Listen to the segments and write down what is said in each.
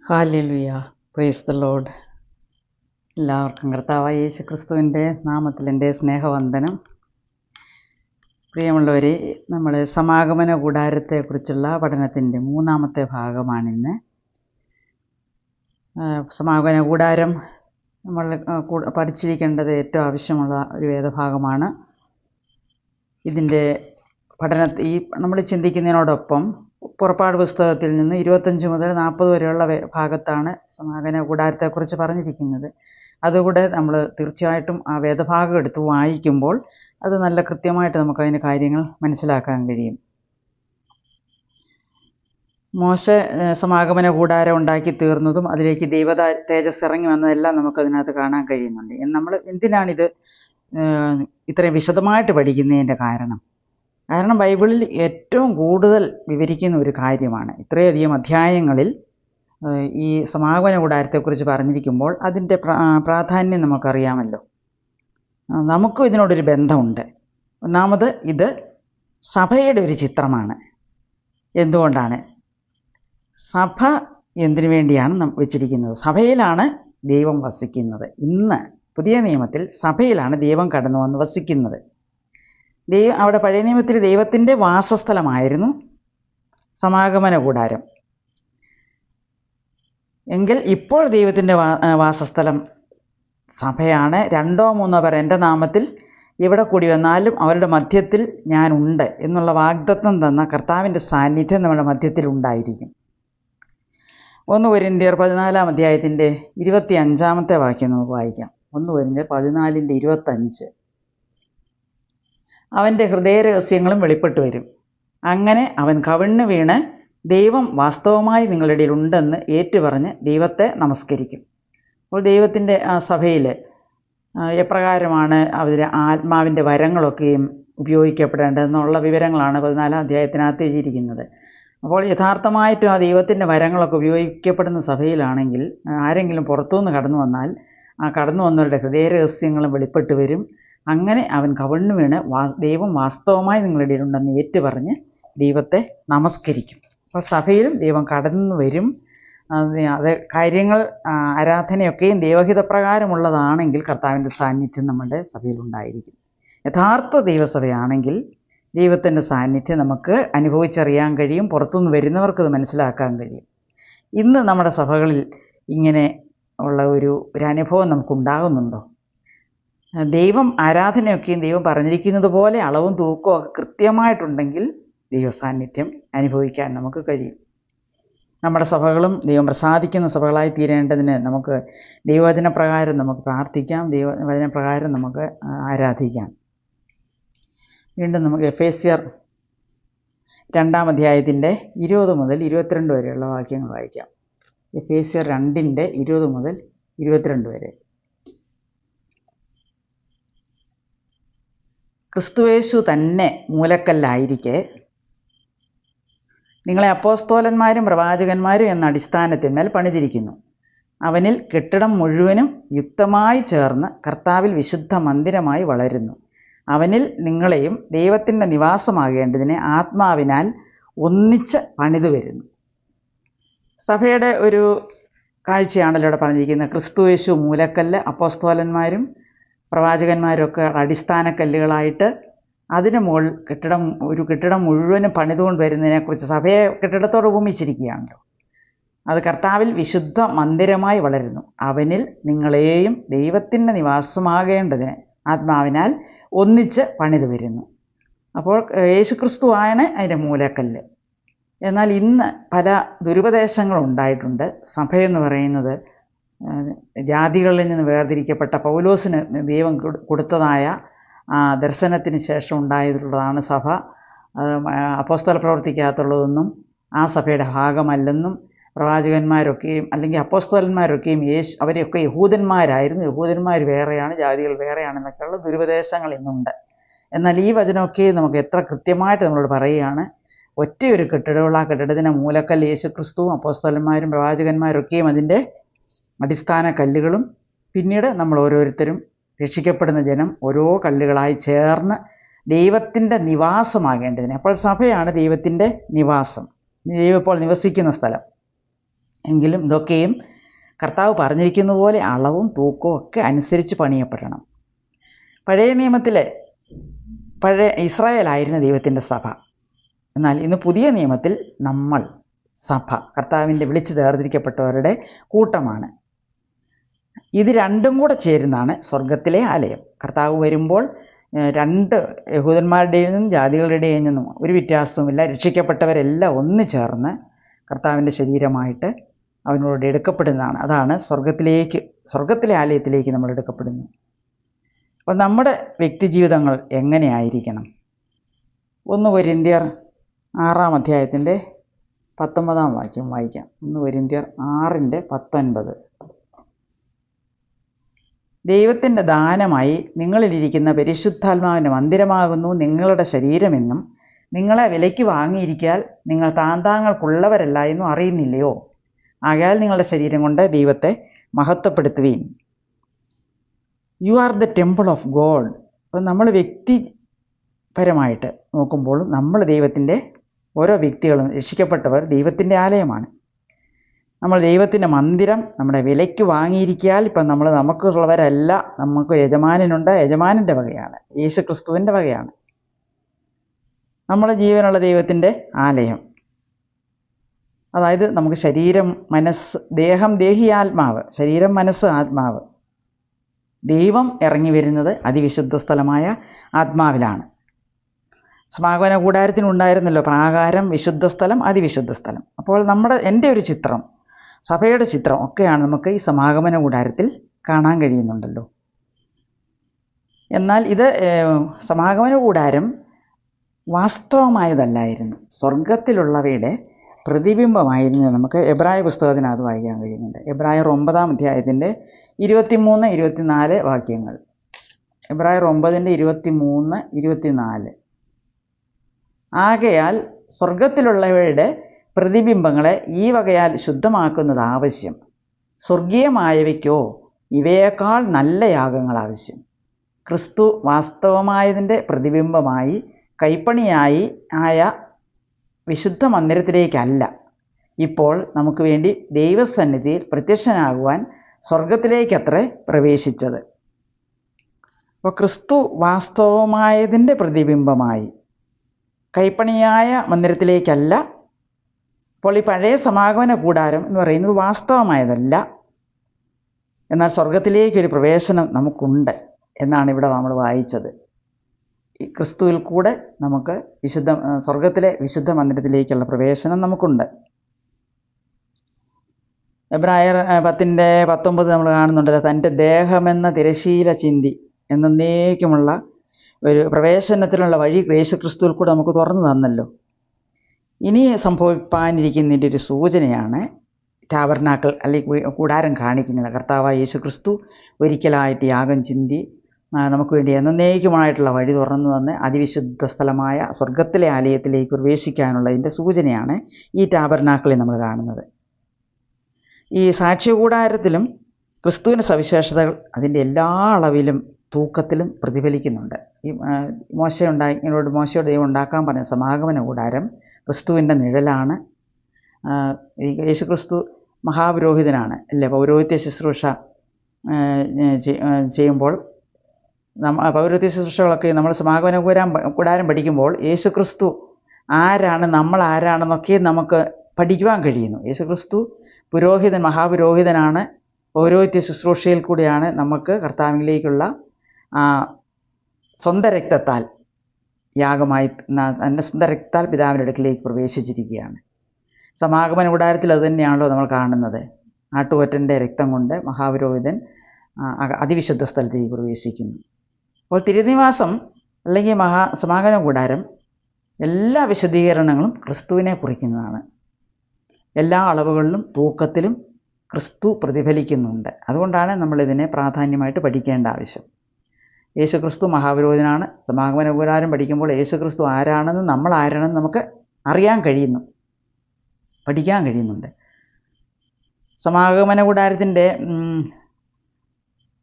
Hallelujah, praise the Lord. എല്ലാവർക്കും കർത്താവായ യേശു ക്രിസ്തുവിൻ്റെ നാമത്തിൽ എൻ്റെ സ്നേഹവന്ദനം. പ്രിയമുള്ളവരെ, നമ്മൾ സമാഗമന കൂടാരത്തെക്കുറിച്ചുള്ള പഠനത്തിൻ്റെ മൂന്നാമത്തെ ഭാഗമാണിന്ന്. സമാഗമന കൂടാരം നമ്മൾ പഠിച്ചിരിക്കേണ്ടത് ഏറ്റവും ആവശ്യമുള്ള ഒരു വേദഭാഗമാണ്. ഇതിൻ്റെ ഈ നമ്മൾ ചിന്തിക്കുന്നതിനോടൊപ്പം പുറപ്പാട് പുസ്തകത്തിൽ നിന്ന് 25 മുതൽ 40 വരെയുള്ള ഭാഗത്താണ് സമാഗമന കൂടാരത്തെക്കുറിച്ച് പറഞ്ഞിരിക്കുന്നത്. അതുകൂടെ നമ്മൾ തീർച്ചയായിട്ടും ആ വേദഭാഗം എടുത്ത് വായിക്കുമ്പോൾ അത് നല്ല കൃത്യമായിട്ട് നമുക്കതിൻ്റെ കാര്യങ്ങൾ മനസ്സിലാക്കാൻ കഴിയും. മോശെ സമാഗമന കൂടാരം ഉണ്ടാക്കി തീർന്നതും അതിലേക്ക് ദൈവ തേജസ് ഇറങ്ങി വന്നതെല്ലാം നമുക്കതിനകത്ത് കാണാൻ കഴിയുന്നുണ്ട്. നമ്മൾ എന്തിനാണിത് ഇത്രയും വിശദമായിട്ട് പഠിക്കുന്നതിൻ്റെ കാരണം ബൈബിളിൽ ഏറ്റവും കൂടുതൽ വിവരിക്കുന്ന ഒരു കാര്യമാണ്. ഇത്രയധികം അധ്യായങ്ങളിൽ ഈ സമാഗമന കൂടാരത്തെക്കുറിച്ച് പറഞ്ഞിരിക്കുമ്പോൾ അതിൻ്റെ പ്രാധാന്യം നമുക്കറിയാമല്ലോ. നമുക്കും ഇതിനോടൊരു ബന്ധമുണ്ട്. ഒന്നാമത്, ഇത് സഭയുടെ ഒരു ചിത്രമാണ്. എന്തുകൊണ്ടാണ്? സഭ എന്തിനു വേണ്ടിയാണ് വെച്ചിരിക്കുന്നത്? സഭയിലാണ് ദൈവം വസിക്കുന്നത്. ഇന്ന് പുതിയ നിയമത്തിൽ സഭയിലാണ് ദൈവം കടന്നു വന്ന് വസിക്കുന്നത്. അവിടെ പഴയ നിയമത്തിൽ ദൈവത്തിൻ്റെ വാസസ്ഥലമായിരുന്നു സമാഗമന കൂടാരം. എങ്കിൽ ഇപ്പോൾ ദൈവത്തിൻ്റെ വാസസ്ഥലം സഭയാണ്. 2-3 പേർ എൻ്റെ നാമത്തിൽ എവിടെ കൂടി വന്നാലും അവരുടെ മധ്യത്തിൽ ഞാനുണ്ട് എന്നുള്ള വാഗ്ദത്തം തന്ന കർത്താവിൻ്റെ സാന്നിധ്യം നമ്മുടെ മധ്യത്തിൽ ഉണ്ടായിരിക്കും. 1 കൊരിന്ത്യർ 14 അധ്യായത്തിൻ്റെ 25 വാക്യം നമുക്ക് വായിക്കാം. 1 കൊരിന്ത്യർ 14:25. അവൻ്റെ ഹൃദയരഹസ്യങ്ങളും വെളിപ്പെട്ടു വരും. അങ്ങനെ അവൻ കവിണ്ണ് വീണ് ദൈവം വാസ്തവമായി നിങ്ങളുടെ ഇടയിൽ ഉണ്ടെന്ന് ഏറ്റുപറഞ്ഞ് ദൈവത്തെ നമസ്കരിക്കും. അപ്പോൾ ദൈവത്തിൻ്റെ ആ സഭയിൽ എപ്രകാരമാണ് അവരുടെ ആത്മാവിൻ്റെ വരങ്ങളൊക്കെയും ഉപയോഗിക്കപ്പെടേണ്ടതെന്നുള്ള വിവരങ്ങളാണ് 14 അധ്യായത്തിനകത്ത് എഴുതിയിരിക്കുന്നത്. അപ്പോൾ യഥാർത്ഥമായിട്ടും ആ ദൈവത്തിൻ്റെ വരങ്ങളൊക്കെ ഉപയോഗിക്കപ്പെടുന്ന സഭയിലാണെങ്കിൽ ആരെങ്കിലും പുറത്തുനിന്ന് കടന്നു വന്നാൽ ആ കടന്നു വന്നവരുടെ ഹൃദയരഹസ്യങ്ങളും വെളിപ്പെട്ടു വരും. അങ്ങനെ അവൻ കവിണ്ണ് വീണ് ദൈവം വാസ്തവമായി നിങ്ങളുടെ ഇടയിലുണ്ടെന്ന് ഏറ്റുപറഞ്ഞ് ദൈവത്തെ നമസ്കരിക്കും. അപ്പോൾ സഭയിലും ദൈവം കടന്നു വരും. അത് കാര്യങ്ങൾ ആരാധനയൊക്കെയും ദൈവഹിതപ്രകാരമുള്ളതാണെങ്കിൽ കർത്താവിൻ്റെ സാന്നിധ്യം നമ്മുടെ സഭയിലുണ്ടായിരിക്കും. യഥാർത്ഥ ദൈവസഭയാണെങ്കിൽ ദൈവത്തിൻ്റെ സാന്നിധ്യം നമുക്ക് അനുഭവിച്ചറിയാൻ കഴിയും. പുറത്തുനിന്ന് വരുന്നവർക്കത് മനസ്സിലാക്കാൻ കഴിയും. ഇന്ന് നമ്മുടെ സഭകളിൽ ഇങ്ങനെ ഉള്ള ഒരു അനുഭവം നമുക്കുണ്ടാകുന്നുണ്ടോ? ദൈവം ആരാധനയൊക്കെയും ദൈവം പറഞ്ഞിരിക്കുന്നത് പോലെ അളവും തൂക്കവും ഒക്കെ കൃത്യമായിട്ടുണ്ടെങ്കിൽ ദൈവസാന്നിധ്യം അനുഭവിക്കാൻ നമുക്ക് കഴിയും. നമ്മുടെ സഭകളും ദൈവം പ്രസാദിക്കുന്ന സഭകളായി തീരേണ്ടതിന് നമുക്ക് ദൈവവചനപ്രകാരം നമുക്ക് പ്രാർത്ഥിക്കാം, ദൈവവചനപ്രകാരം നമുക്ക് ആരാധിക്കാം. വീണ്ടും നമുക്ക് എഫേസ്യർ 2 അധ്യായത്തിൻ്റെ 20 മുതൽ 22 വരെയുള്ള വാക്യങ്ങൾ വായിക്കാം. എഫേസ്യർ 2 20 മുതൽ 22 വരെ. ക്രിസ്തുയേശു തന്നെ മൂലക്കല്ലായിരിക്കെ നിങ്ങളെ അപ്പോസ്തോലന്മാരും പ്രവാചകന്മാരും എന്ന അടിസ്ഥാനത്തിന്മേൽ പണിതിരിക്കുന്നു. അവനിൽ കെട്ടിടം മുഴുവനും യുക്തമായി ചേർന്ന് കർത്താവിൽ വിശുദ്ധ മന്ദിരമായി വളരുന്നു. അവനിൽ നിങ്ങളെയും ദൈവത്തിൻ്റെ നിവാസമാകേണ്ടതിനെ ആത്മാവിനാൽ ഒന്നിച്ച് പണിതു വരുന്നു. സഭയുടെ ഒരു കാഴ്ചയാണല്ലോ ഇവിടെ പറഞ്ഞിരിക്കുന്നത്. ക്രിസ്തുയേശു മൂലക്കല്ല്, അപ്പോസ്തോലന്മാരും പ്രവാചകന്മാരൊക്കെ അടിസ്ഥാന കല്ലുകളായിട്ട് അതിന് മുകളിൽ ഒരു കെട്ടിടം മുഴുവനും പണിതുകൊണ്ട് വരുന്നതിനെക്കുറിച്ച് സഭയെ കെട്ടിടത്തോട് ഉപമിച്ചിരിക്കുകയാണല്ലോ. അത് കർത്താവിൽ വിശുദ്ധ മന്ദിരമായി വളരുന്നു. അവനിൽ നിങ്ങളെയും ദൈവത്തിൻ്റെ നിവാസമാകേണ്ടതിന് ആത്മാവിനാൽ ഒന്നിച്ച് പണിതു വരുന്നു. അപ്പോൾ യേശുക്രിസ്തുവാണ് അതിൻ്റെ മൂലക്കല്ല്. എന്നാൽ ഇന്ന് പല ദുരുപദേശങ്ങളുണ്ടായിട്ടുണ്ട്. സഭയെന്ന് പറയുന്നത് ജാതികളിൽ നിന്ന് വേർതിരിക്കപ്പെട്ട പൗലോസിന് ദൈവം കൊടുത്തതായ ദർശനത്തിന് ശേഷം ഉണ്ടായിട്ടുള്ളതാണ് സഭ. അപ്പോസ്തല പ്രവർത്തിക്കകത്തുള്ളതൊന്നും ആ സഭയുടെ ഭാഗമല്ലെന്നും പ്രവാചകന്മാരൊക്കെയും അല്ലെങ്കിൽ അപ്പോസ്തലന്മാരൊക്കെയും അവരെയൊക്കെ യഹൂദന്മാരായിരുന്നു, യഹൂദന്മാർ വേറെയാണ്, ജാതികൾ വേറെയാണെന്നൊക്കെയുള്ള ദുരുപദേശങ്ങൾ ഇന്നുണ്ട്. എന്നാൽ ഈ വചനമൊക്കെ നമുക്ക് എത്ര കൃത്യമായിട്ട് നമ്മളോട് പറയുകയാണ്. ഒറ്റയൊരു കെട്ടിടമുള്ള ആ കെട്ടിടത്തിൻ്റെ മൂലക്കല്ല് യേശുക്രിസ്തുവും അപ്പോസ്തലന്മാരും പ്രവാചകന്മാരൊക്കെയും അതിൻ്റെ അടിസ്ഥാന കല്ലുകളും പിന്നീട് നമ്മൾ ഓരോരുത്തരും രക്ഷിക്കപ്പെടുന്ന ജനം ഓരോ കല്ലുകളായി ചേർന്ന് ദൈവത്തിൻ്റെ നിവാസമാകേണ്ടതിന്. അപ്പോൾ സഭയാണ് ദൈവത്തിൻ്റെ നിവാസം, ദൈവം ഇപ്പോൾ നിവസിക്കുന്ന സ്ഥലം. എങ്കിലും ഇതൊക്കെയും കർത്താവ് പറഞ്ഞിരിക്കുന്ന പോലെ അളവും തൂക്കവും ഒക്കെ അനുസരിച്ച് പണിയപ്പെടണം. പഴയ നിയമത്തിലെ ഇസ്രായേലായിരുന്നു ദൈവത്തിൻ്റെ സഭ. എന്നാൽ ഇന്ന് പുതിയ നിയമത്തിൽ നമ്മൾ സഭ കർത്താവിൻ്റെ വിളിച്ച് വേർതിരിക്കപ്പെട്ടവരുടെ കൂട്ടമാണ്. ഇത് രണ്ടും കൂടെ ചേരുന്നതാണ് സ്വർഗത്തിലെ ആലയം. കർത്താവ് വരുമ്പോൾ രണ്ട് യഹൂദന്മാരുടെയും നിന്നും ജാതികളുടെയും നിന്നും ഒരു വ്യത്യാസവുമില്ല, രക്ഷിക്കപ്പെട്ടവരെല്ലാം ഒന്ന് ചേർന്ന് കർത്താവിൻ്റെ ശരീരമായിട്ട് അവനോട് എടുക്കപ്പെടുന്നതാണ്. അതാണ് സ്വർഗത്തിലെ ആലയത്തിലേക്ക് നമ്മൾ എടുക്കപ്പെടുന്നു. അപ്പോൾ നമ്മുടെ വ്യക്തിജീവിതങ്ങൾ എങ്ങനെയായിരിക്കണം? 1 കൊരിന്ത്യർ 6-ാം അധ്യായത്തിൻ്റെ 19-ാം വാക്യം വായിക്കാം. 1 കൊരിന്ത്യർ 6:19. ദൈവത്തിൻ്റെ ദാനമായി നിങ്ങളിലിരിക്കുന്ന പരിശുദ്ധാത്മാവിൻ്റെ മന്ദിരമാകുന്നു നിങ്ങളുടെ ശരീരമെന്നും നിങ്ങളെ വിലയ്ക്ക് വാങ്ങിയിരിക്കാൻ നിങ്ങൾ താന്താങ്ങൾക്കുള്ളവരല്ല എന്നും അറിയുന്നില്ലയോ? ആകയാൽ നിങ്ങളുടെ ശരീരം കൊണ്ട് ദൈവത്തെ മഹത്വപ്പെടുത്തുവീൻ. You are the temple of God. അപ്പം നമ്മൾ വ്യക്തിപരമായിട്ട് നോക്കുമ്പോൾ നമ്മൾ ദൈവത്തിൻ്റെ ഓരോ വ്യക്തികളും രക്ഷിക്കപ്പെട്ടവർ ദൈവത്തിൻ്റെ ആലയമാണ്. നമ്മൾ ദൈവത്തിൻ്റെ മന്ദിരം നമ്മുടെ വിലയ്ക്ക് വാങ്ങിയിരിക്കാൻ ഇപ്പം നമ്മൾ നമുക്കുള്ളവരല്ല. നമുക്ക് യജമാനനുണ്ട്, യജമാനൻ്റെ വകയാണ്, യേശു ക്രിസ്തുവിൻ്റെ വകയാണ്. നമ്മുടെ ജീവനുള്ള ദൈവത്തിൻ്റെ ആലയം, അതായത് നമുക്ക് ശരീരം, മനസ്സ്, ദേഹം, ദേഹി, ആത്മാവ്, ശരീരം, മനസ്സ്, ആത്മാവ്. ദൈവം ഇറങ്ങി വരുന്നത് അതിവിശുദ്ധ സ്ഥലമായ ആത്മാവിലാണ്. സമാഗമന കൂടാരത്തിനുണ്ടായിരുന്നല്ലോ പ്രാകാരം, വിശുദ്ധ സ്ഥലം, അതിവിശുദ്ധ സ്ഥലം. അപ്പോൾ എൻ്റെ ഒരു ചിത്രം, സഭയുടെ ചിത്രം ഒക്കെയാണ് നമുക്ക് ഈ സമാഗമന കൂടാരത്തിൽ കാണാൻ കഴിയുന്നുണ്ടല്ലോ. എന്നാൽ ഇത് സമാഗമന കൂടാരം വാസ്തവമായതല്ലായിരുന്നു, സ്വർഗത്തിലുള്ളവയുടെ പ്രതിബിംബമായിരുന്നു. നമുക്ക് എബ്രായ പുസ്തകത്തിനകത്ത് വായിക്കാൻ കഴിയുന്നുണ്ട്. എബ്രായർ 9-ാം അധ്യായത്തിൻ്റെ 23, 24 വാക്യങ്ങൾ. എബ്രായർ 9:23, 24. ആകയാൽ സ്വർഗത്തിലുള്ളവയുടെ പ്രതിബിംബങ്ങളെ ഈ വകയാൽ ശുദ്ധമാക്കുന്നത് ആവശ്യം. സ്വർഗീയമായവയ്ക്കോ ഇവയേക്കാൾ നല്ല യാഗങ്ങൾ ആവശ്യം. ക്രിസ്തു വാസ്തവമായതിൻ്റെ പ്രതിബിംബമായി കൈപ്പണിയായി ആയ വിശുദ്ധ മന്ദിരത്തിലേക്കല്ല ഇപ്പോൾ നമുക്ക് വേണ്ടി ദൈവസന്നിധിയിൽ പ്രത്യക്ഷനാകുവാൻ സ്വർഗത്തിലേക്കത്രേ പ്രവേശിച്ചത്. അപ്പോൾ ക്രിസ്തു വാസ്തവമായതിൻ്റെ പ്രതിബിംബമായി കൈപ്പണിയായ മന്ദിരത്തിലേക്കല്ല. അപ്പോൾ ഈ പഴയ സമാഗമന കൂടാരം എന്ന് പറയുന്നത് വാസ്തവമായതല്ല, എന്നാൽ സ്വർഗത്തിലേക്കൊരു പ്രവേശനം നമുക്കുണ്ട് എന്നാണ് ഇവിടെ നമ്മൾ വായിച്ചത്. ഈ ക്രിസ്തുവിൽ കൂടെ നമുക്ക് സ്വർഗത്തിലെ വിശുദ്ധ മന്ദിരത്തിലേക്കുള്ള പ്രവേശനം നമുക്കുണ്ട്. എബ്രായർ 10:19 നമ്മൾ കാണുന്നുണ്ടല്ലോ, തൻ്റെ ദേഹമെന്ന തിരശീല ചിന്തി എന്നേക്കുമുള്ള ഒരു പ്രവേശനത്തിനുള്ള വഴി യേശുക്രിസ്തുവിൽ കൂടെ നമുക്ക് തുറന്നു തന്നല്ലോ. ഇനി സംഭവിപ്പാനിരിക്കുന്നതിൻ്റെ ഒരു സൂചനയാണ് ടാബർനാക്കിൾ അല്ലെങ്കിൽ കൂടാരം കാണിക്കുന്നത്. കർത്താവായ യേശുക്രിസ്തു ഒരിക്കലായിട്ട് യാഗം ചിന്തി നമുക്ക് വേണ്ടി എന്നേക്കുമായിട്ടുള്ള വഴി തുറന്നു തന്ന് അതിവിശുദ്ധ സ്ഥലമായ സ്വർഗത്തിലെ ആലയത്തിലേക്ക് പ്രവേശിക്കാനുള്ളതിൻ്റെ സൂചനയാണ് ഈ ടാബർനാക്കിളിൽ നമ്മൾ കാണുന്നത്. ഈ സാക്ഷ്യകൂടാരത്തിലും ക്രിസ്തുവിൻ്റെ സവിശേഷതകൾ അതിൻ്റെ എല്ലാ അളവിലും തൂക്കത്തിലും പ്രതിഫലിക്കുന്നുണ്ട്. ഈ മോശയോട് ദൈവം ഉണ്ടാക്കാൻ പറഞ്ഞ സമാഗമന കൂടാരം ക്രിസ്തുവിൻ്റെ നിഴലാണ്. യേശുക്രിസ്തു മഹാപുരോഹിതനാണ് അല്ലേ? പൗരോഹിത്യ ശുശ്രൂഷ ചെയ്യുമ്പോൾ പൗരോഹിത്യ ശുശ്രൂഷകളൊക്കെ നമ്മൾ സമാഗമന കൂടാരം പഠിക്കുമ്പോൾ യേശുക്രിസ്തു ആരാണ്, നമ്മൾ ആരാണെന്നൊക്കെ നമുക്ക് പഠിക്കുവാൻ കഴിയുന്നു. യേശുക്രിസ്തു പുരോഹിതൻ, മഹാപുരോഹിതനാണ്. പൗരോഹിത്യ ശുശ്രൂഷയിൽ കൂടിയാണ് നമുക്ക് കർത്താവിലേക്കുള്ള സ്വന്തം രക്തത്താൽ യാഗമായി തൻ്റെ സ്വന്തം രക്തത്താൽ പിതാവിൻ്റെ അടുക്കിലേക്ക് പ്രവേശിച്ചിരിക്കുകയാണ്. സമാഗമന കൂടാരത്തിൽ അതുതന്നെയാണല്ലോ നമ്മൾ കാണുന്നത്. ആട്ടുകൊറ്റൻ്റെ രക്തം കൊണ്ട് മഹാപുരോഹിതൻ അതിവിശുദ്ധ സ്ഥലത്തേക്ക് പ്രവേശിക്കുന്നു. അപ്പോൾ തിരുനിവാസം അല്ലെങ്കിൽ സമാഗമന കൂടാരം എല്ലാ വിശദീകരണങ്ങളും ക്രിസ്തുവിനെ കുറിക്കുന്നതാണ്. എല്ലാ അളവുകളിലും തൂക്കത്തിലും ക്രിസ്തു പ്രതിഫലിക്കുന്നുണ്ട്. അതുകൊണ്ടാണ് നമ്മളിതിനെ പ്രാധാന്യമായിട്ട് പഠിക്കേണ്ട ആവശ്യം. യേശുക്രിസ്തു മഹാപുരോഹിതനാണ്. സമാഗമന കൂടാരം പഠിക്കുമ്പോൾ യേശുക്രിസ്തു ആരാണെന്ന്, നമ്മൾ ആരാണെന്ന് നമുക്ക് അറിയാൻ കഴിയുന്നു, പഠിക്കാൻ കഴിയുന്നുണ്ട്. സമാഗമന കൂടാരത്തിൻ്റെ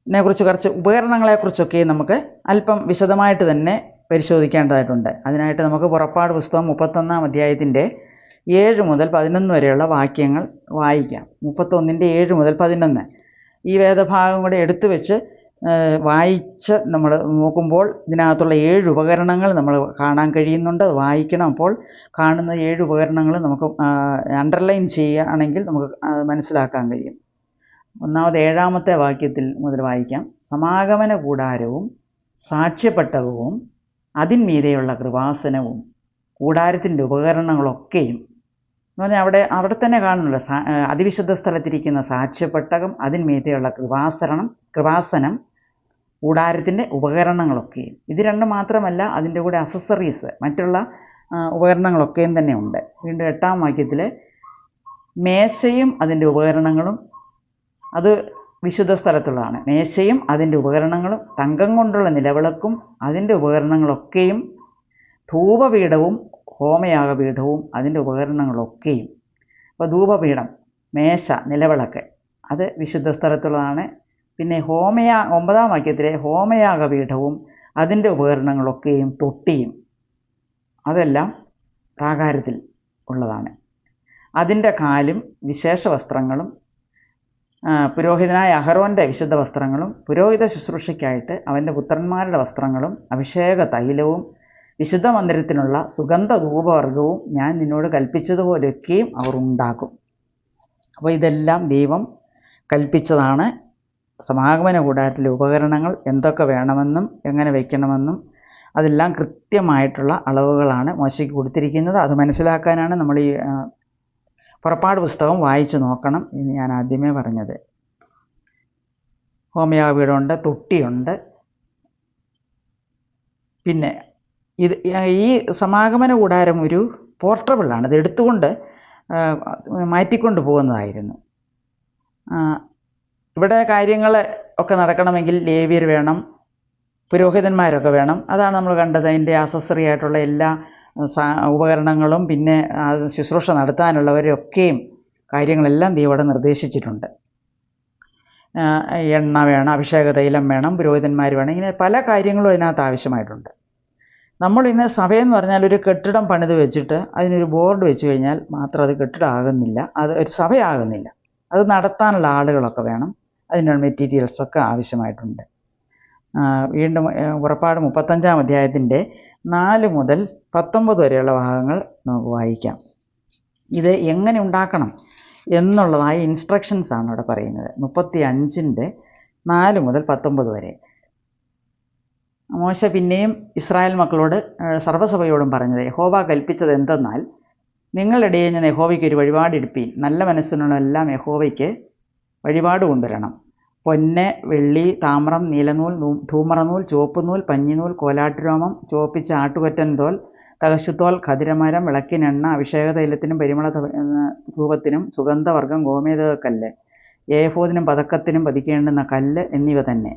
കുറിച്ച് കുറച്ച് ഉപകരണങ്ങളെക്കുറിച്ചൊക്കെ നമുക്ക് അല്പം വിശദമായിട്ട് തന്നെ പരിശോധിക്കേണ്ടതായിട്ടുണ്ട്. അതിനായിട്ട് നമുക്ക് പുറപ്പാട് പുസ്തകം 31-ാം അധ്യായത്തിൻ്റെ 7 മുതൽ 11 വരെയുള്ള വാക്യങ്ങൾ വായിക്കാം. 31-7 മുതൽ 11 ഈ വേദഭാഗം കൂടെ എടുത്തു വെച്ച് വായിച്ച് നമ്മൾ നോക്കുമ്പോൾ ഇതിനകത്തുള്ള 7 ഉപകരണങ്ങൾ നമ്മൾ കാണാൻ കഴിയുന്നുണ്ട്. അത് വായിക്കണം. അപ്പോൾ കാണുന്ന 7 ഉപകരണങ്ങൾ നമുക്ക് അണ്ടർലൈൻ ചെയ്യുകയാണെങ്കിൽ നമുക്ക് മനസ്സിലാക്കാൻ കഴിയും. ഒന്നാമത് 7-ാമത്തെ വാക്യത്തിൽ മുതൽ വായിക്കാം. സമാഗമന കൂടാരവും സാക്ഷ്യപ്പെട്ടകവും അതിന്മീതെയുള്ള കൃപാസനവും കൂടാരത്തിൻ്റെ ഉപകരണങ്ങളൊക്കെയും എന്ന് പറഞ്ഞാൽ അവിടെ തന്നെ കാണുന്നില്ല. അതിവിശുദ്ധ സ്ഥലത്തിരിക്കുന്ന സാക്ഷ്യപ്പെട്ടകം, അതിന്മീതെയുള്ള കൃപാസനം, കൂടാരത്തിൻ്റെ ഉപകരണങ്ങളൊക്കെയും. ഇത് രണ്ടും മാത്രമല്ല, അതിൻ്റെ കൂടെ അസസറീസ്, മറ്റുള്ള ഉപകരണങ്ങളൊക്കെയും തന്നെ ഉണ്ട്. വീണ്ടും 8-ാം വാക്യത്തിൽ മേശയും അതിൻ്റെ ഉപകരണങ്ങളും, അത് വിശുദ്ധ സ്ഥലത്തുള്ളതാണ്. മേശയും അതിൻ്റെ ഉപകരണങ്ങളും, തങ്കം കൊണ്ടുള്ള നിലവിളക്കും അതിൻ്റെ ഉപകരണങ്ങളൊക്കെയും, ധൂപപീഠവും ഹോമയാഗപീഠവും അതിൻ്റെ ഉപകരണങ്ങളൊക്കെയും. അപ്പോൾ ധൂപപീഠം, മേശ, നിലവിളക്ക് അത് വിശുദ്ധ സ്ഥലത്തുള്ളതാണ്. പിന്നെ 9-ാം വാക്യത്തിലെ ഹോമയാഗപീഠവും അതിൻ്റെ ഉപകരണങ്ങളൊക്കെയും, തൊട്ടിയും അതെല്ലാം പ്രാകാരത്തിൽ ഉള്ളതാണ്. അതിൻ്റെ കാലും വിശേഷ വസ്ത്രങ്ങളും, പുരോഹിതനായ അഹരോൻ്റെ വിശുദ്ധ വസ്ത്രങ്ങളും, പുരോഹിത ശുശ്രൂഷയ്ക്കായിട്ട് അവൻ്റെ പുത്രന്മാരുടെ വസ്ത്രങ്ങളും, അഭിഷേക തൈലവും, വിശുദ്ധ മന്ദിരത്തിനുള്ള സുഗന്ധ ധൂപവർഗവും ഞാൻ നിന്നോട് കൽപ്പിച്ചതുപോലെയൊക്കെയും അവർ ഉണ്ടാക്കും. അപ്പോൾ ഇതെല്ലാം ദൈവം കൽപ്പിച്ചതാണ്. സമാഗമന കൂടാരത്തിലെ ഉപകരണങ്ങൾ എന്തൊക്കെ വേണമെന്നും എങ്ങനെ വയ്ക്കണമെന്നും അതെല്ലാം കൃത്യമായിട്ടുള്ള അളവുകളാണ് മോശയ്ക്ക് കൊടുത്തിരിക്കുന്നത്. അത് മനസ്സിലാക്കാനാണ് നമ്മൾ ഈ പുറപ്പാട് പുസ്തകം വായിച്ചു നോക്കണം എന്ന് ഞാൻ ആദ്യമേ പറഞ്ഞത്. ഹോമയാഗപീഠമുണ്ട്, തൊട്ടിയുണ്ട്. പിന്നെ ഈ സമാഗമന കൂടാരം ഒരു പോർട്ടബിളാണ്. ഇത് എടുത്തുകൊണ്ട് മാറ്റിക്കൊണ്ട് പോകുന്നതായിരുന്നു. ഇവിടെ കാര്യങ്ങൾ ഒക്കെ നടക്കണമെങ്കിൽ ലേവ്യർ വേണം, പുരോഹിതന്മാരൊക്കെ വേണം. അതാണ് നമ്മൾ കണ്ടത്. അതിൻ്റെ അസസറി ആയിട്ടുള്ള എല്ലാ ഉപകരണങ്ങളും പിന്നെ ശുശ്രൂഷ നടത്താനുള്ളവരൊക്കെയും കാര്യങ്ങളെല്ലാം ദൈവം നിർദ്ദേശിച്ചിട്ടുണ്ട്. എണ്ണ വേണം, അഭിഷേക തൈലം വേണം, പുരോഹിതന്മാർ വേണം, ഇങ്ങനെ പല കാര്യങ്ങളും അതിനകത്ത് ആവശ്യമായിട്ടുണ്ട്. നമ്മൾ ഇന്ന് സഭയെന്ന് പറഞ്ഞാൽ ഒരു കെട്ടിടം പണിത് വെച്ചിട്ട് അതിനൊരു ബോർഡ് വെച്ച് കഴിഞ്ഞാൽ മാത്രം അത് കെട്ടിടമാകുന്നില്ല, അത് ഒരു സഭയാകുന്നില്ല. അത് നടത്താനുള്ള ആളുകളൊക്കെ വേണം, അതിനുള്ള മെറ്റീരിയൽസൊക്കെ ആവശ്യമായിട്ടുണ്ട്. വീണ്ടും പുറപ്പാട് 35-ാം അധ്യായത്തിൻ്റെ 4 മുതൽ 19 വരെയുള്ള ഭാഗങ്ങൾ നമുക്ക് വായിക്കാം. ഇത് എങ്ങനെ ഉണ്ടാക്കണം എന്നുള്ളതായ ഇൻസ്ട്രക്ഷൻസാണ് ഇവിടെ പറയുന്നത്. 35-ൻ്റെ 4 മുതൽ 19 വരെ. മോശ പിന്നെയും ഇസ്രായേൽ മക്കളോട് സർവ്വസഭയോടും പറഞ്ഞത്, യഹോവ കൽപ്പിച്ചത് എന്തെന്നാൽ, നിങ്ങളുടെ ഇടയിൽ നിന്ന് യഹോവയ്ക്ക് ഒരു വഴിപാടെടുപ്പീൻ. നല്ല മനസ്സിനുള്ളെല്ലാം യഹോവയ്ക്ക് വഴിപാട് കൊണ്ടുവരണം. പൊന്ന്, വെള്ളി, താമ്രം, നീലനൂൽ, ധൂമറനൂൽ, ചുവപ്പുനൂൽ, പഞ്ഞിനൂൽ, കോലാട്ടുരോമം, ചുവപ്പിച്ച ആട്ടുകൊറ്റൻ തോൽ, തകശുത്തോൽ, ഖദിരമരം, വിളക്കിനെണ്ണ, അഭിഷേക തൈലത്തിനും പരിമള ധൂപത്തിനും സുഗന്ധവർഗം, ഗോമേതകക്കല്ല്, ഏഫോദിനും പതക്കത്തിനും പതിക്കേണ്ടുന്ന കല്ല് എന്നിവ തന്നെ.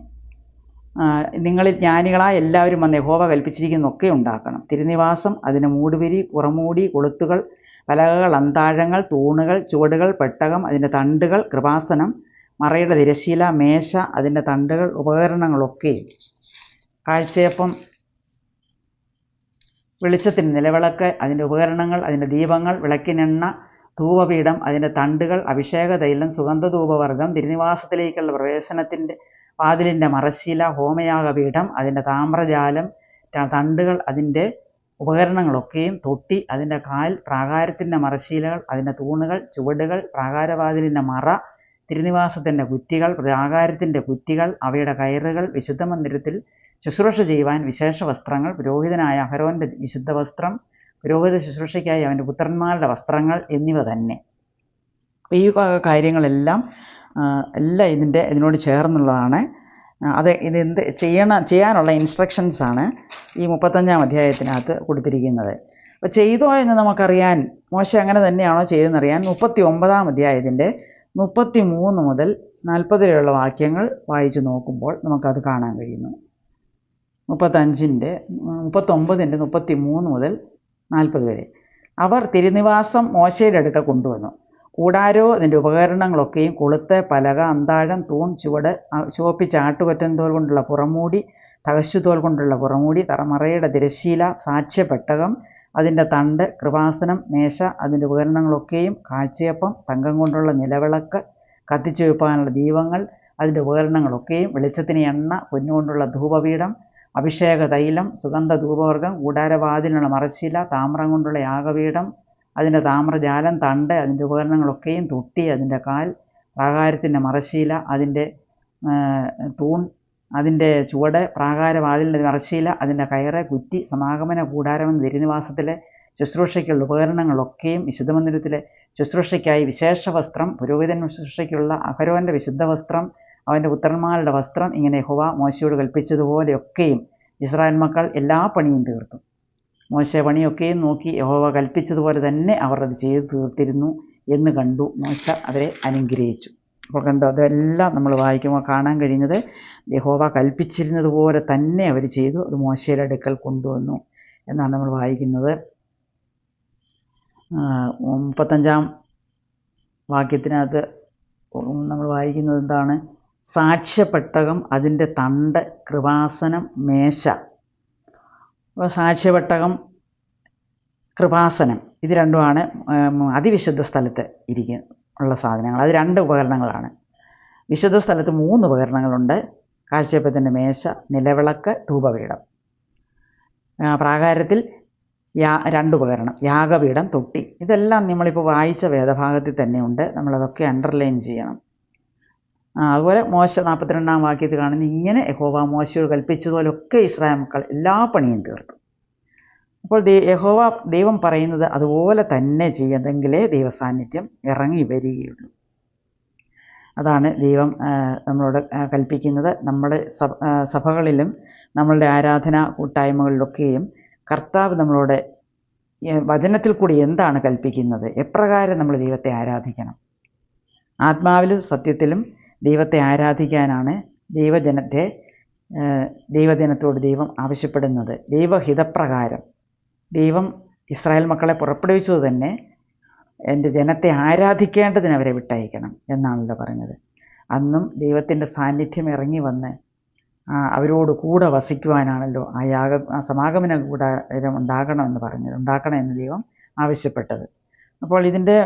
നിങ്ങളിൽ ജ്ഞാനികളായ എല്ലാവരും വന്ന് യഹോവ കൽപ്പിച്ചിരിക്കുന്നതൊക്കെ ഉണ്ടാക്കണം. തിരുനിവാസം, അതിൻ്റെ മൂടുവിരി, പുറമൂടി, കൊളുത്തുകൾ, പലകകൾ, അന്താഴങ്ങൾ, തൂണുകൾ, ചുവടുകൾ, പെട്ടകം, അതിൻ്റെ തണ്ടുകൾ, കൃപാസനം, മറയുടെ തിരശ്ശീല, മേശ, അതിൻ്റെ തണ്ടുകൾ, ഉപകരണങ്ങളൊക്കെയും, കാഴ്ചയപ്പം, വെളിച്ചത്തിന് നിലവിളക്ക്, അതിൻ്റെ ഉപകരണങ്ങൾ, അതിൻ്റെ ദീപങ്ങൾ, വിളക്കിനെണ്ണ, ധൂപപീഠം, അതിൻ്റെ തണ്ടുകൾ, അഭിഷേക തൈലം, സുഗന്ധധൂപവർഗം, തിരുനിവാസത്തിലേക്കുള്ള പ്രവേശനത്തിൻ്റെ വാതിലിൻ്റെ മറശ്ശീല, ഹോമയാഗപീഠം, അതിൻ്റെ താമ്രജാലം, തണ്ടുകൾ, അതിൻ്റെ ഉപകരണങ്ങളൊക്കെയും, തൊട്ടി, അതിൻ്റെ കാൽ, പ്രാകാരത്തിൻ്റെ മറശ്ശീലകൾ, അതിൻ്റെ തൂണുകൾ, ചുവടുകൾ, പ്രാകാരവാതിലിൻ്റെ മറ, തിരുനിവാസത്തിൻ്റെ കുറ്റികൾ, പ്രാകാരത്തിൻ്റെ കുറ്റികൾ, അവയുടെ കയറുകൾ, വിശുദ്ധ മന്ദിരത്തിൽ ശുശ്രൂഷ ചെയ്യുവാൻ വിശേഷ വസ്ത്രങ്ങൾ, പുരോഹിതനായ അഹരോൻ്റെ വിശുദ്ധ വസ്ത്രം, പുരോഹിത ശുശ്രൂഷയ്ക്കായി അവൻ്റെ പുത്രന്മാരുടെ വസ്ത്രങ്ങൾ എന്നിവ തന്നെ. ഈ കാര്യങ്ങളെല്ലാം ഇതിനോട് ചേർന്നുള്ളതാണ്. ഇത് ചെയ്യാനുള്ള ഇൻസ്ട്രക്ഷൻസാണ് ഈ 35-ാം അധ്യായത്തിനകത്ത് കൊടുത്തിരിക്കുന്നത്. അപ്പോൾ ചെയ്തോ എന്ന് നമുക്കറിയാൻ, മോശ അങ്ങനെ തന്നെയാണോ ചെയ്തതെന്നറിയാൻ 39-ാം അധ്യായത്തിൻ്റെ 33 മുതൽ 40 വരെയുള്ള വാക്യങ്ങൾ വായിച്ച് നോക്കുമ്പോൾ നമുക്കത് കാണാൻ കഴിയുന്നു. 39-ൻ്റെ 33 മുതൽ 40 വരെ. അവർ തിരുനിവാസം മോശയുടെ അടുക്കൽ കൊണ്ടുവന്നു. കൂടാരവും അതിൻ്റെ ഉപകരണങ്ങളൊക്കെയും, കൊളുത്ത്, പലക, അന്താഴം, തൂൺ, ചുവട്, ചുവപ്പിച്ച ആട്ടുകൊറ്റൻ തോൽ കൊണ്ടുള്ള പുറമൂടി, തകശുതോൽ കൊണ്ടുള്ള പുറമൂടി, മറയുടെ തിരശ്ശീല, സാക്ഷ്യപ്പെട്ടകം, അതിൻ്റെ തണ്ട്, കൃപാസനം, മേശ, അതിൻ്റെ ഉപകരണങ്ങളൊക്കെയും, കാഴ്ചയപ്പം, തങ്കം കൊണ്ടുള്ള നിലവിളക്ക്, കത്തിച്ചു വെപ്പാനുള്ള ദീപങ്ങൾ, അതിൻ്റെ ഉപകരണങ്ങളൊക്കെയും, വെളിച്ചത്തിന് എണ്ണ, പൊന്നുകൊണ്ടുള്ള ധൂപപീഠം, അഭിഷേക തൈലം, സുഗന്ധ ധൂപവർഗ്ഗം, കൂടാരവാതിലിനുള്ള മറശ്ശില, താമ്രം കൊണ്ടുള്ള യാഗപീഠം, അതിൻ്റെ താമ്രജാലം, തണ്ട്, അതിൻ്റെ ഉപകരണങ്ങളൊക്കെയും, തൊട്ടി, അതിൻ്റെ കാൽ, പ്രാകാരത്തിൻ്റെ മറശ്ശീല, അതിൻ്റെ തൂൺ, അതിൻ്റെ ചുവട്, പ്രാകാരവാതിലിൻ്റെ മറശ്ശീല, അതിൻ്റെ കയറ്, കുറ്റി, സമാഗമന കൂടാരമെന്ന തിരുനിവാസത്തിലെ ശുശ്രൂഷയ്ക്കുള്ള ഉപകരണങ്ങളൊക്കെയും, വിശുദ്ധമന്ദിരത്തിലെ ശുശ്രൂഷയ്ക്കായി വിശേഷ വസ്ത്രം, പുരോഹിതൻ ശുശ്രൂഷയ്ക്കുള്ള അഹരോൻ്റെ വിശുദ്ധ വസ്ത്രം, അവൻ്റെ പുത്രന്മാരുടെ വസ്ത്രം, ഇങ്ങനെ യഹോവ മോശയോട് കൽപ്പിച്ചതുപോലെയൊക്കെയും ഇസ്രായേൽ മക്കൾ എല്ലാ പണിയും തീർത്തു. മോശ പണിയൊക്കെയും നോക്കി യഹോവ കൽപ്പിച്ചതുപോലെ തന്നെ അവർ അത് ചെയ്തു തീർത്തിരുന്നു എന്ന് കണ്ടു. മോശ അവരെ അനുഗ്രഹിച്ചു. അപ്പോൾ കണ്ടു, അതെല്ലാം നമ്മൾ വായിക്കുമ്പോൾ കാണാൻ കഴിയുന്നത് യഹോവ കൽപ്പിച്ചിരുന്നത് പോലെ തന്നെ അവർ ചെയ്തു. അത് മോശയുടെ അടുക്കൽ കൊണ്ടുവന്നു എന്നാണ് നമ്മൾ വായിക്കുന്നത്. 35-ാം വാക്യത്തിനകത്ത് നമ്മൾ വായിക്കുന്നത് എന്താണ്? സാക്ഷ്യപ്പെട്ടകം, അതിൻ്റെ തണ്ട്, കൃപാസനം, മേശ. അപ്പോൾ സാക്ഷ്യപ്പെട്ടകം, കൃപാസനം, ഇത് രണ്ടുമാണ് അതിവിശുദ്ധ സ്ഥലത്ത് ഉള്ള സാധനങ്ങൾ. അത് 2 ഉപകരണങ്ങളാണ്. വിശുദ്ധ സ്ഥലത്ത് 3 ഉപകരണങ്ങളുണ്ട്. കാഴ്ചയപ്പത്തിൻ്റെ മേശ, നിലവിളക്ക്, ധൂപപീഠം. പ്രാകാരത്തിൽ 2 ഉപകരണം, യാഗപീഠം, തൊട്ടി. ഇതെല്ലാം നമ്മളിപ്പോൾ വായിച്ച വേദഭാഗത്തിൽ തന്നെയുണ്ട്. നമ്മളതൊക്കെ അണ്ടർലൈൻ ചെയ്യണം. അതുപോലെ മോശ 42-ാം വാക്യത്തിൽ കാണുന്ന ഇങ്ങനെ യഹോവ മോശയോട് കൽപ്പിച്ചതുപോലൊക്കെ ഇസ്രായേൽ മക്കൾ എല്ലാ പണിയും തീർത്തു. അപ്പോൾ യഹോവ ദൈവം പറയുന്നത് അതുപോലെ തന്നെ ചെയ്യുന്നെങ്കിലേ ദൈവസാന്നിധ്യം ഇറങ്ങി വരികയുള്ളൂ. അതാണ് ദൈവം നമ്മളോട് കൽപ്പിക്കുന്നത്. നമ്മുടെ സഭകളിലും നമ്മളുടെ ആരാധനാ കൂട്ടായ്മകളിലൊക്കെയും കർത്താവ് നമ്മളോട് വചനത്തിൽ കൂടി എന്താണ് കൽപ്പിക്കുന്നത്, എപ്രകാരം നമ്മൾ ദൈവത്തെ ആരാധിക്കണം, ആത്മാവിലും സത്യത്തിലും ദൈവത്തെ ആരാധിക്കാനാണ് ദൈവജനത്തോട് ദൈവം ആവശ്യപ്പെടുന്നത്. ദൈവഹിതപ്രകാരം ദൈവം ഇസ്രായേൽ മക്കളെ പുറപ്പെടുവിച്ചത് തന്നെ എൻ്റെ ജനത്തെ ആരാധിക്കേണ്ടതിന് അവരെ വിട്ടയക്കണം എന്നാണല്ലോ പറഞ്ഞത്. അന്നും ദൈവത്തിൻ്റെ സാന്നിധ്യം ഇറങ്ങി വന്ന് അവരോട് കൂടെ വസിക്കുവാനാണല്ലോ ആ സമാഗമന കൂടാരം ഉണ്ടാക്കണമെന്ന് ദൈവം ആവശ്യപ്പെട്ടത്. അപ്പോൾ ഇതിൻ്റെ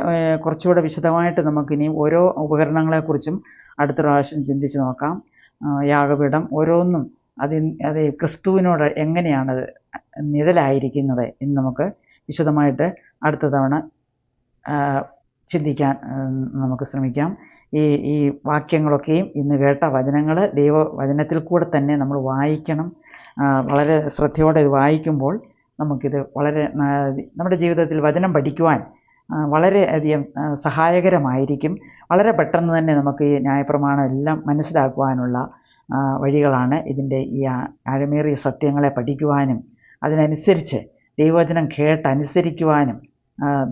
കുറച്ചുകൂടെ വിശദമായിട്ട് നമുക്കിനിയും ഓരോ ഉപകരണങ്ങളെക്കുറിച്ചും അടുത്ത പ്രാവശ്യം ചിന്തിച്ച് നോക്കാം. യാഗപീഠം ഓരോന്നും അത് ക്രിസ്തുവിനോട് എങ്ങനെയാണത് നിഴലായിരിക്കുന്നത് എന്ന് നമുക്ക് വിശദമായിട്ട് അടുത്ത തവണ ചിന്തിക്കാൻ നമുക്ക് ശ്രമിക്കാം. ഈ വാക്യങ്ങളൊക്കെയും ഇന്ന് കേട്ട വചനങ്ങൾ ദൈവവചനത്തിൽ കൂടെ തന്നെ നമ്മൾ വായിക്കണം. വളരെ ശ്രദ്ധയോടെ ഇത് വായിക്കുമ്പോൾ നമുക്കിത് വളരെ നമ്മുടെ ജീവിതത്തിൽ വചനം പഠിക്കുവാൻ വളരെയധികം സഹായകരമായിരിക്കും. വളരെ പെട്ടെന്ന് തന്നെ നമുക്ക് ഈ ന്യായപ്രമാണം എല്ലാം മനസ്സിലാക്കുവാനുള്ള വഴികളാണ്. ഇതിൻ്റെ ഈ ആഴമേറിയ സത്യങ്ങളെ പഠിക്കുവാനും അതിനനുസരിച്ച് ദൈവവചനം കേട്ടനുസരിക്കുവാനും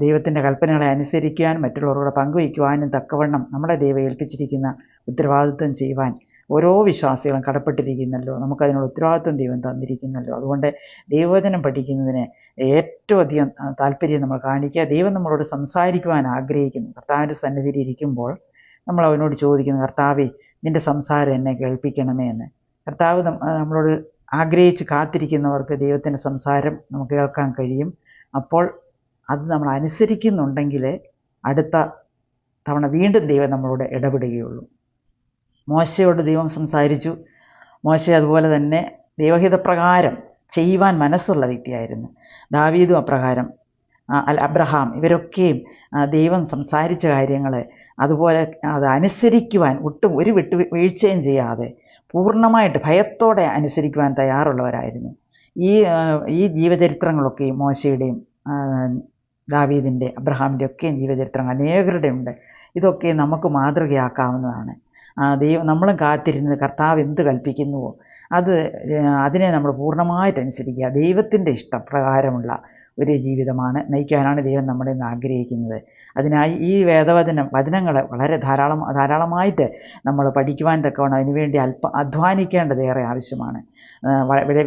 ദൈവത്തിൻ്റെ കൽപ്പനകളെ അനുസരിക്കുവാനും മറ്റുള്ളവരോട് പങ്കുവയ്ക്കുവാനും തക്കവണ്ണം നമ്മളെ ദൈവം ഏൽപ്പിച്ചിരിക്കുന്ന ഉത്തരവാദിത്വം ചെയ്യുവാൻ ഓരോ വിശ്വാസികളും കടപ്പെട്ടിരിക്കുന്നല്ലോ. നമുക്കതിനുള്ള ഉത്തരവാദിത്വം ദൈവം തന്നിരിക്കുന്നല്ലോ. അതുകൊണ്ട് ദൈവവചനം പഠിക്കുന്നതിന് ഏറ്റവും അധികം താല്പര്യം നമ്മൾ കാണിക്കുക. ദൈവം നമ്മളോട് സംസാരിക്കുവാൻ ആഗ്രഹിക്കുന്നു. കർത്താവിൻ്റെ സന്നിധിയിൽ ഇരിക്കുമ്പോൾ നമ്മൾ അവനോട് ചോദിക്കുന്നു, കർത്താവേ നിൻ്റെ സംസാരം എന്നെ കേൾപ്പിക്കണമേ എന്ന്. കർത്താവ് നമ്മളോട് ആഗ്രഹിച്ച് കാത്തിരിക്കുന്നവർക്ക് ദൈവത്തിൻ്റെ സംസാരം നമുക്ക് കേൾക്കാൻ കഴിയും. അപ്പോൾ അത് നമ്മൾ അനുസരിക്കുന്നുണ്ടെങ്കിൽ അടുത്ത തവണ വീണ്ടും ദൈവം നമ്മളോട് ഇടപെടുകയുള്ളൂ. മോശയോട് ദൈവം സംസാരിച്ചു. മോശ അതുപോലെ തന്നെ ദൈവഹിതപ്രകാരം ചെയ്യുവാൻ മനസ്സുള്ള വ്യക്തിയായിരുന്നു. ദാവീദും അപ്രകാരം, അബ്രഹാം, ഇവരൊക്കെയും ദൈവം സംസാരിച്ച കാര്യങ്ങൾ അതുപോലെ അത് അനുസരിക്കുവാൻ ഒട്ടും ഒരു വീഴ്ചയും ചെയ്യാതെ പൂർണ്ണമായിട്ട് ഭയത്തോടെ അനുസരിക്കുവാൻ തയ്യാറുള്ളവരായിരുന്നു. ഈ ജീവചരിത്രങ്ങളൊക്കെയും മോശയുടെയും ദാവീദിൻ്റെ, അബ്രഹാമിൻ്റെ ഒക്കെയും ജീവചരിത്രങ്ങൾ അനേകരുടെ ഉണ്ട്. ഇതൊക്കെ നമുക്ക് മാതൃകയാക്കാവുന്നതാണ്. നമ്മളും കാത്തിരുന്നത് കർത്താവ് എന്ത് കൽപ്പിക്കുന്നുവോ അതിനെ നമ്മൾ പൂർണ്ണമായിട്ട് അനുസരിക്കുക. ദൈവത്തിൻ്റെ ഇഷ്ടപ്രകാരമുള്ള ഒരു ജീവിതമാണ് നയിക്കാനാണ് ദൈവം നമ്മുടെ നിന്ന് ആഗ്രഹിക്കുന്നത്. അതിനായി ഈ വചനങ്ങൾ വളരെ ധാരാളമായിട്ട് നമ്മൾ പഠിക്കുവാൻ തക്കവണ്ണം അതിനുവേണ്ടി അധ്വാനിക്കേണ്ടത് ഏറെ ആവശ്യമാണ്.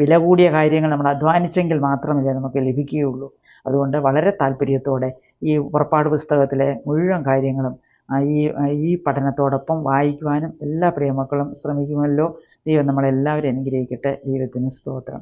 വില കൂടിയ കാര്യങ്ങൾ നമ്മൾ അധ്വാനിച്ചെങ്കിൽ മാത്രമേ നമുക്ക് ലഭിക്കുകയുള്ളൂ. അതുകൊണ്ട് വളരെ താല്പര്യത്തോടെ ഈ പുറപ്പാട് പുസ്തകത്തിലെ മുഴുവൻ കാര്യങ്ങളും ഈ പഠനത്തോടൊപ്പം വായിക്കുവാനും എല്ലാ പ്രിയമക്കളും ശ്രമിക്കുമല്ലോ. ദൈവം നമ്മളെല്ലാവരും അനുഗ്രഹിക്കട്ടെ. ദൈവത്തിന് സ്തോത്രം.